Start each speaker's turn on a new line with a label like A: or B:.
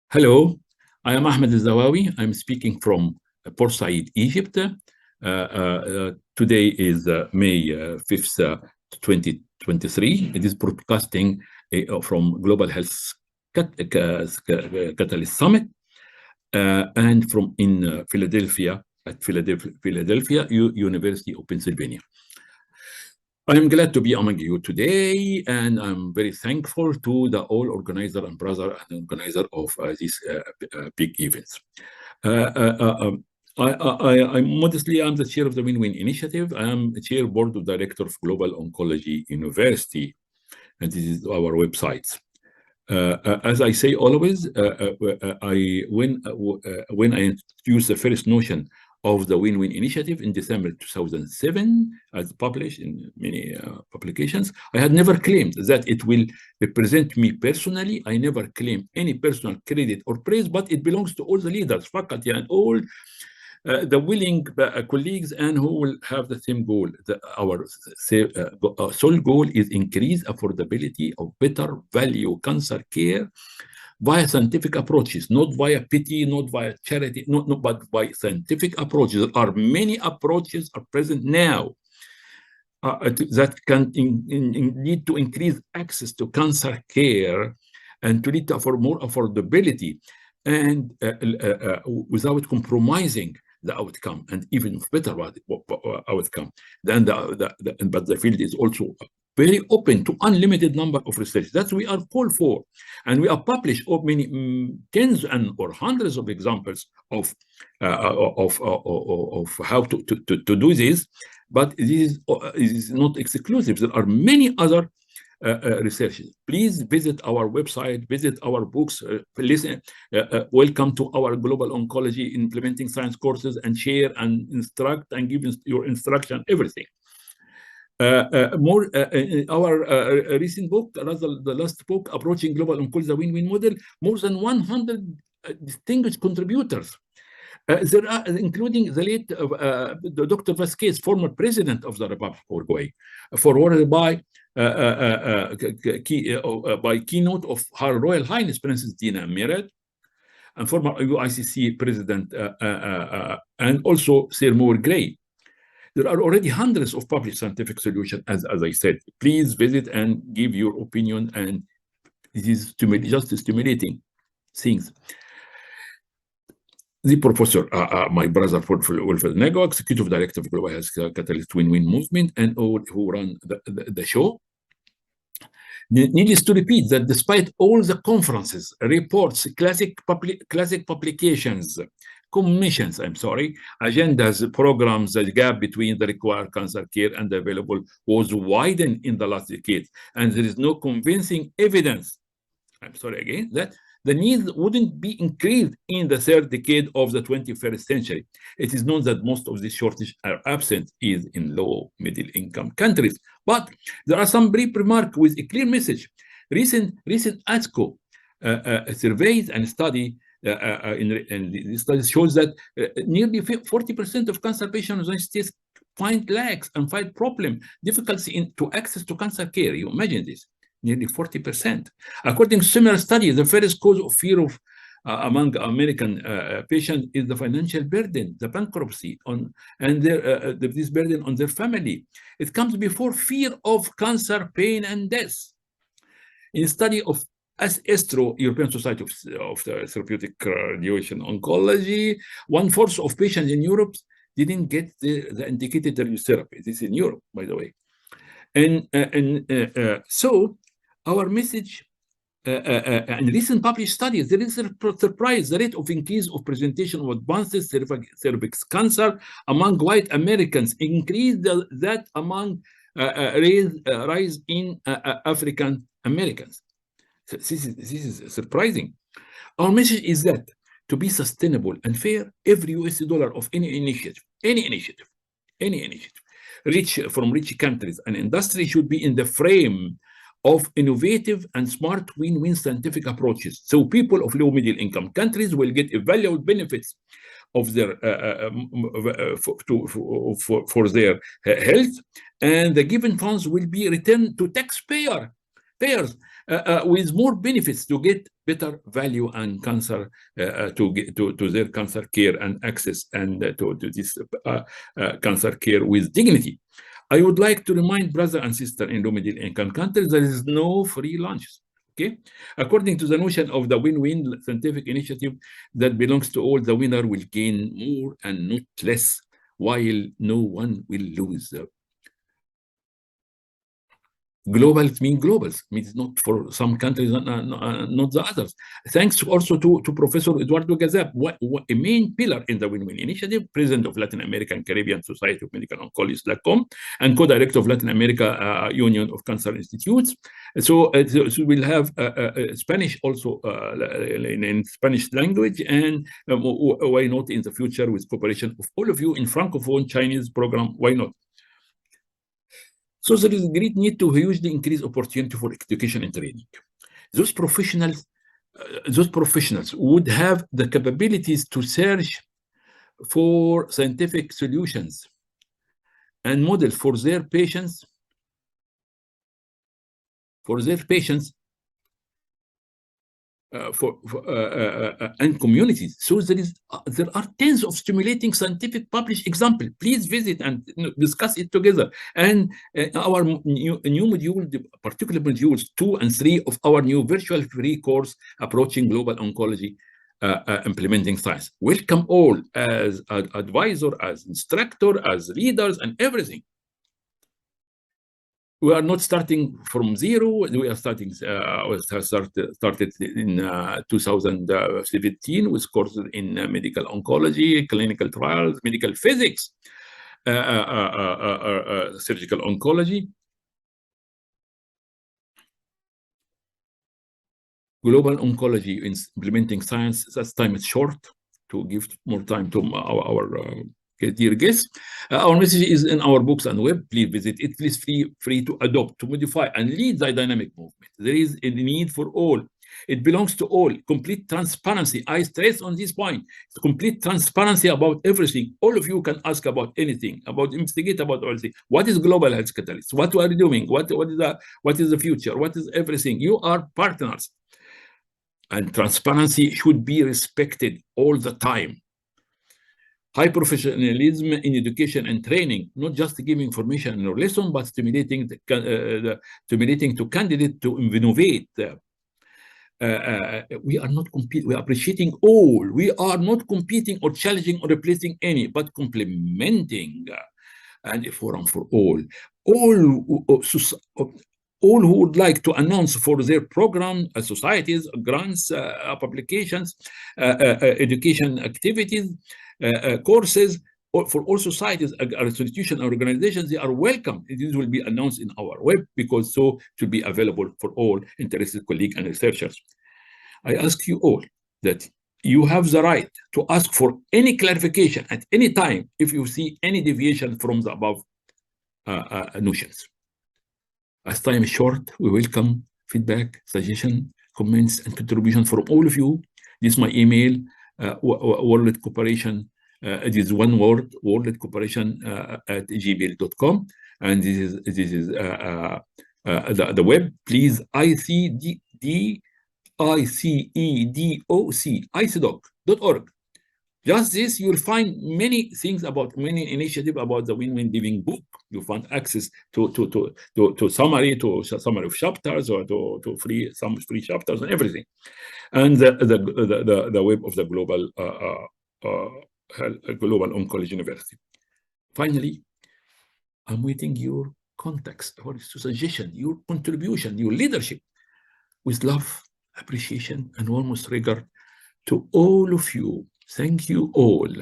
A: Hello, I am Ahmed Elzawawy. I'm speaking from Port Said, Egypt. Today is May 5th, 2023. It is broadcasting from Global Health Catalyst Summit and from in Philadelphia, at Philadelphia University of Pennsylvania. I am glad to be among you today, and I'm very thankful to the all organizer and brother and organizer of these big events. I'm the chair of the Win-Win Initiative. I am the chair board of director of Global Oncology University, and this is our website. As I say always, when I introduced the first notion of the Win-Win Initiative in December 2007, as published in many publications, I had never claimed that it will represent me personally. I never claimed any personal credit or praise, but it belongs to all the leaders, faculty, and all the willing colleagues, and who will have the same goal. Our sole goal is increase affordability of better value cancer care via scientific approaches, not via pity, not via charity, but by scientific approaches. There are many approaches are present now that can need to increase access to cancer care and to lead to more affordability, and without compromising the outcome, and even better outcome. Then but the field is also very open to unlimited number of research that we are called for, and we have published many tens or hundreds of examples of how to do this. But this is not exclusive. There are many other researches. Please visit our website, visit our books, listen, welcome to our Global Oncology Implementing Science courses, and share and instruct and give your instruction, everything. Our recent book, the last book, Approaching Global Oncology, the Win-Win Model, more than 100 distinguished contributors. There are, including the late Dr. Vasquez, former president of the Republic of Uruguay, forwarded by keynote of Her Royal Highness Princess Dina Mirad, and former UICC president, and also Sir Moore Gray. There are already hundreds of published scientific solutions, as I said. Please visit and give your opinion, and it is just stimulating things. The professor, my brother, Wilfred Nego, executive director of Global Health Catalyst Win-Win Movement, and all who run the show. Needless to repeat that despite all the conferences, reports, classic publications, commissions, agendas, programs, the gap between the required cancer care and the available was widened in the last decade, and there is no convincing evidence, that the needs wouldn't be increased in the third decade of the 21st century. It is known that most of these shortages are absent is in low middle income countries. But there are some brief remarks with a clear message. Recent ASCO surveys and study in the studies shows that nearly 40% of cancer patients in the United States find lacks and find difficulty to access to cancer care. You imagine this. Nearly 40%. According to similar studies, the first cause of fear of among American patients is the financial burden, the bankruptcy and this burden on their family. It comes before fear of cancer, pain, and death. In a study of ESTRO, European Society of Therapeutic Radiation Oncology, 1/4 of patients in Europe didn't get the indicated radiotherapy. This is in Europe, by the way. So our message in recent published studies, there is a surprise. The rate of increase of presentation of advanced cervix cancer among white Americans increased that among rise in African Americans. So this is surprising. Our message is that to be sustainable and fair, every US dollar of any initiative, rich countries and industry should be in the frame of innovative and smart win-win scientific approaches. So people of low middle income countries will get valuable benefits of their for their health, and the given funds will be returned to taxpayer payers with more benefits to get better value and cancer to their cancer care and access and to this cancer care with dignity. I would like to remind brother and sister in low middle income countries, there is no free lunches. Okay, according to the notion of the win-win scientific initiative that belongs to all, the winner will gain more and not less, while no one will lose. Global means globals, means not for some countries, not the others. Thanks also to Professor Eduardo Gazab, a main pillar in the Win-Win Initiative, president of Latin American Caribbean Society of Medical Oncologists.com, and co-director of Latin America Union of Cancer Institutes. So we'll have Spanish also in Spanish language, and why not in the future with cooperation of all of you in Francophone Chinese program, why not? So there is a great need to hugely increase opportunity for education and training. Those professionals would have the capabilities to search for scientific solutions and models for their patients, and communities. So there are tens of stimulating scientific published examples. Please visit and discuss it together. And our new module, particular modules 2 and 3 of our new virtual free course, Approaching Global Oncology, Implementing Science. Welcome all as an advisor, as instructor, as leaders, and everything. We are not starting from zero. We are starting. Started in 2017 with courses in medical oncology, clinical trials, medical physics, surgical oncology, global oncology, in implementing science. That time is short to give more time to our dear guests. Our message is in our books and web. Please visit it. Please free to adopt, to modify, and lead the dynamic movement. There is a need for all. It belongs to all. Complete transparency. I stress on this point. Complete transparency about everything. All of you can ask about anything, investigate about everything. What is global health catalyst? What are you doing? What is the future? What is everything? You are partners. And transparency should be respected all the time. High professionalism in education and training, not just giving information in a lesson, but stimulating to candidates to innovate. We are not competing, we are appreciating all. We are not competing or challenging or replacing any, but complementing and a forum for all. All who would like to announce for their program, societies, grants, publications, education activities, courses, for all societies, institutions, organizations, they are welcome. This will be announced in our web, because so it will be available for all interested colleagues and researchers. I ask you all that you have the right to ask for any clarification at any time if you see any deviation from the above notions. As time is short, we welcome feedback, suggestion, comments, and contribution from all of you. This is my email, World Cooperation. It is one word, World Cooperation @gmail.com, and this is the web. Please, ICEDOC.org. Just this, you will find many things about many initiatives about the Win-Win Living book. You find access to summary of chapters, or to some free chapters and everything, and the web of the Global Oncology University. Finally, I'm waiting your contacts, your suggestion, your contribution, your leadership, with love, appreciation, and warmest regard to all of you. Thank you all.